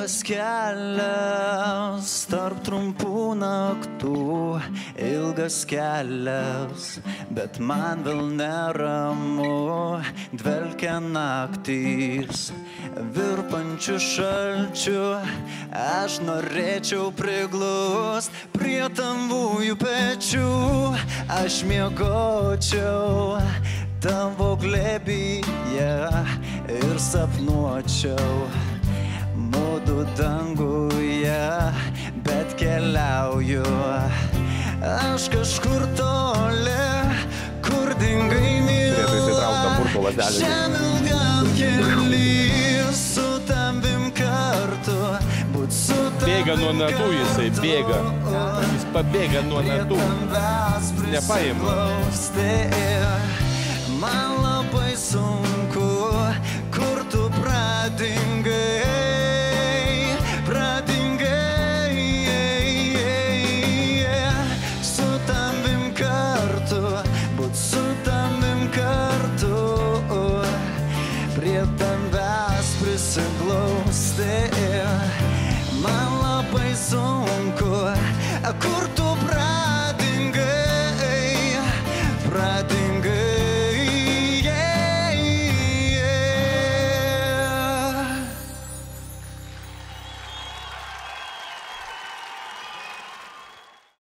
Ilgas kelias tarp trumpų naktų, ilgas kelias, bet man vėl neramu, dvelkia naktys, virpančių šalčių, aš norėčiau priglust prie tamvųjų pečių, aš miegočiau tavo glėbyje ir sapnuočiau mudu danguje, bet keliauju aš kažkur toli, kur dingai myliu, šiam ilgam kely su tavim kartu, būt su tavim. Bėga nuo natų, jisai bėga, jis pabėga nuo natų, nepaima. Man labai sunku